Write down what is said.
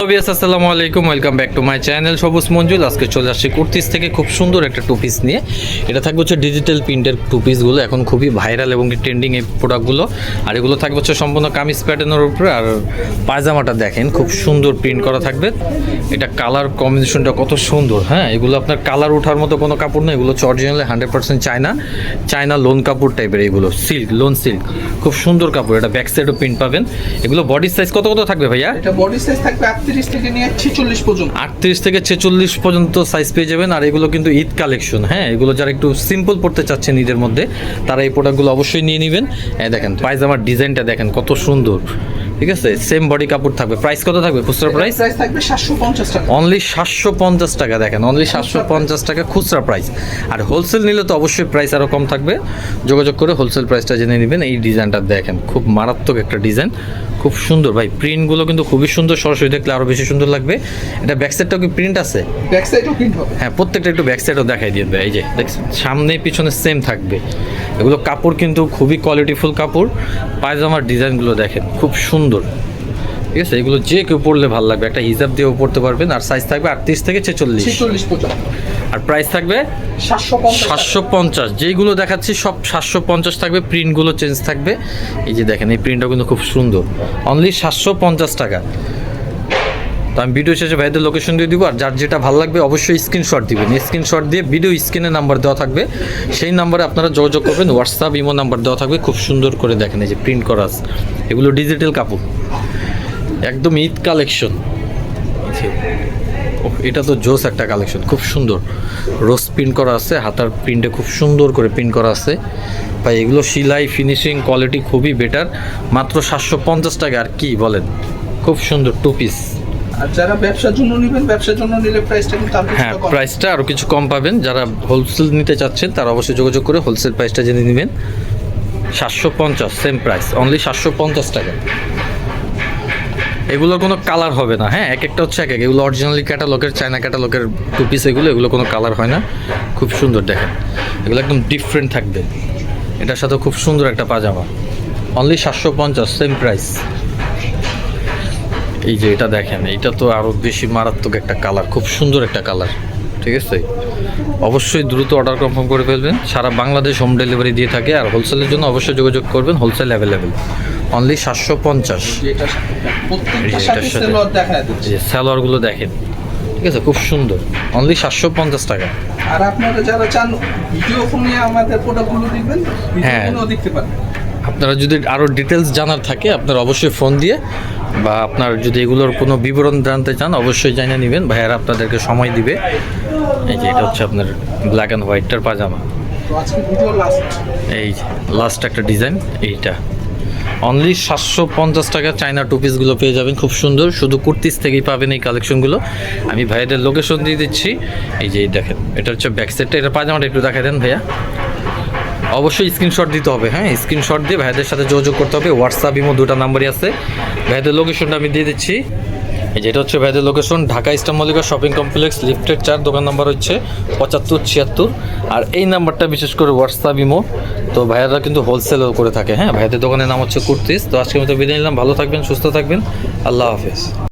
আসসালামু আলাইকুম, welcome back to my channel সবুজ মঞ্জুল। আজকে চলে আসছি কুর্তিস থেকে খুব সুন্দর একটা টু পিস নিয়ে। এটা থাকবে হচ্ছে ডিজিটাল প্রিন্টের টু পিসগুলো, এখন খুবই ভাইরাল এবং ট্রেন্ডিং এই প্রোডাক্টগুলো। আর এগুলো থাকবে হচ্ছে সম্পূর্ণ কামিজ প্যাটার্নের উপরে। আর পায়জামাটা দেখেন খুব সুন্দর প্রিন্ট করা থাকবে। এটা কালার কম্বিনেশনটা কত সুন্দর। হ্যাঁ, এগুলো আপনার কালার ওঠার মতো কোনো কাপড় না, এগুলো হচ্ছে অরিজিনালি 100% চায়না লোন কাপড় টাইপের। এগুলো সিল্ক, লোন সিল্ক, খুব সুন্দর কাপড়। এটা ব্যাক সাইডও প্রিন্ট পাবেন। এগুলো বডি সাইজ কত থাকবে ভাইয়া? এটা বডি সাইজ থাকবে 38 থেকে নিয়ে 46 পর্যন্ত। 38 থেকে 46 পর্যন্ত সাইজ পেয়ে যাবেন। আর এগুলো কিন্তু ঈদ কালেকশন। হ্যাঁ, এগুলো যারা একটু সিম্পল পড়তে চাচ্ছেন ঈদের মধ্যে, তারা এই প্রোডাক্টগুলো অবশ্যই নিয়ে নেবেন। দেখেন পায়জামার ডিজাইনটা দেখেন কত সুন্দর। ঠিক আছে, সেম বডি কাপড় থাকবে। প্রাইস কত থাকবে? খুচরা প্রাইস থাকবে 750 টাকা, অনলি 750 টাকা। দেখেন অনলি 750 টাকা খুচরা প্রাইস। আর হোলসেল নিলে তো অবশ্যই প্রাইস আরও কম থাকবে। যোগাযোগ করে হোলসেল প্রাইসটা জেনে নেবেন। এই ডিজাইনটা দেখেন খুব মারাত্মক একটা ডিজাইন, খুব সুন্দর ভাই। প্রিন্টগুলো কিন্তু খুবই সুন্দর, সরাসরি দেখলে আরও বেশি সুন্দর লাগবে। এটা ব্যাক সাইডটাও কি প্রিন্ট আছে? ব্যাক সাইডও প্রিন্ট হবে। হ্যাঁ, প্রত্যেকটা একটু ব্যাক সাইডও দেখাই দিয়ে দেবে। এই যে দেখছেন সামনে পিছনে সেম থাকবে। এগুলো কাপড় কিন্তু খুবই কোয়ালিটিফুল কাপড়। পায়জামার ডিজাইনগুলো দেখেন খুব সুন্দর। ঠিক আছে, এগুলো যে কেউ পরলে ভালো লাগবে। একটা হিজাব দিয়েও পরতে পারবেন। আর সাইজ থাকবে 38 থেকে 46 পর্যন্ত। আর প্রাইস থাকবে 750। যেইগুলো দেখাচ্ছি সব 750 থাকবে। প্রিন্টগুলো চেঞ্জ থাকবে। এই যে দেখেন এই প্রিন্টটা কিন্তু খুব সুন্দর। অনলি 750 টাকা। তো আমি ভিডিও শেষে ভাইদের লোকেশন দিয়ে দিব। আর যার যেটা ভালো লাগবে অবশ্যই স্ক্রিনশট দিবেন। স্ক্রিনশট দিয়ে ভিডিও স্ক্রিনে নাম্বার দেওয়া থাকবে, সেই নাম্বারে আপনারা যোগাযোগ করবেন। হোয়াটসঅ্যাপ, ইমো নাম্বার দেওয়া থাকবে। খুব সুন্দর করে দেখেন এই যে প্রিন্ট করা আছে। এগুলো ডিজিটাল কাপড়, একদম ঈদ কালেকশন। এটা তো জোস একটা কালেকশন, খুব সুন্দর। রোজ প্রিন্ট করা আছে, হাতার প্রিন্টে খুব সুন্দর করে প্রিন্ট করা আছে ভাই। এগুলো সেলাই ফিনিশিং কোয়ালিটি খুবই বেটার। মাত্র 750 টাকা। আর কি বলেন, খুব সুন্দর টু পিস। আর যারা ব্যবসার জন্য নেবেন, ব্যবসার জন্য নিলে প্রাইসটা কিন্তু হ্যাঁ, প্রাইসটা আরও কিছু কম পাবেন। যারা হোলসেল নিতে চাচ্ছেন তারা অবশ্যই যোগাযোগ করে হোলসেল প্রাইসটা জেনে নেবেন। 750 সেম প্রাইস, অনলি 750 টাকা। এগুলোর কোনো কালার হবে না। হ্যাঁ, এক একটা হচ্ছে এক এগুলো অরিজিনালি ক্যাটালগের, চায়না ক্যাটালগের টু পিস। এগুলো কোনো কালার হয় না। খুব সুন্দর দেখেন, এগুলো একদম ডিফারেন্ট থাকবে। এটার সাথে খুব সুন্দর একটা পাজামা, অনলি 750 সেম প্রাইস। এই যে এটা দেখেন, এটা তো আরও বেশি মারাত্মক একটা কালার, খুব সুন্দর একটা কালার। ঠিক আছে, অবশ্যই দ্রুত অর্ডার কনফার্ম করে ফেলবেন। সারা বাংলাদেশ হোম ডেলিভারি দিয়ে থাকে। আর হোলসেলের জন্য অবশ্যই যোগাযোগ করবেন, হোলসেল অ্যাভেলেবেল। অনলি 750। সালোয়ারগুলো দেখেন, ঠিক আছে, খুব সুন্দর। অনলি 750 টাকা। আর আপনারা যারা চান ভিডিও ফোনে আমাদের প্রোডাক্টগুলো দেখবেন, হ্যাঁ, দেখতে পারবেন। আপনারা যদি আরও ডিটেলস জানার থাকে আপনারা অবশ্যই ফোন দিয়ে, বা আপনার যদি এগুলোর কোনো বিবরণ জানতে চান অবশ্যই জানিয়ে নেবেন। ভাইয়ারা আপনাদেরকে সময় দিবে। এই যে এটা হচ্ছে আপনার ব্ল্যাক অ্যান্ড হোয়াইটটার পাজামা। এই লাস্ট একটা ডিজাইন, এইটা অনলি 750 টাকা। চায়না টু পিসগুলো পেয়ে যাবেন খুব সুন্দর। শুধু কুর্তিস থেকেই পাবেন এই কালেকশনগুলো। আমি ভাইয়াদের লোকেশন দিয়ে দিচ্ছি। এই যে দেখেন, এটা হচ্ছে ব্যাক সাইডটা। এটা পাজামাটা একটু দেখাই দেন ভাইয়া। অবশ্যই স্ক্রিনশট দিতে হবে। হ্যাঁ, স্ক্রিনশট দিয়ে ভাইদের সাথে যোগাযোগ করতে হবে। হোয়াটসঅ্যাপ, ইমো দুটো নাম্বারই আছে। ভাইদের লোকেশনটা আমি দিয়ে দিচ্ছি। এই যে এটা হচ্ছে ভাইদের location, Dhaka eastern Mallika shopping complex, lifted 4, দোকান নাম্বার হচ্ছে 7576। আর এই নাম্বারটা বিশেষ করে হোয়াটসঅ্যাপ, ইমো। তো ভাইয়ারা কিন্তু হোলসেলও করে থাকে। হ্যাঁ, ভাইদের দোকানের নাম হচ্ছে কুর্তিস। তো আজকের মতো বিদায় নিলাম। ভালো থাকবেন, সুস্থ থাকবেন। আল্লাহ হাফেজ।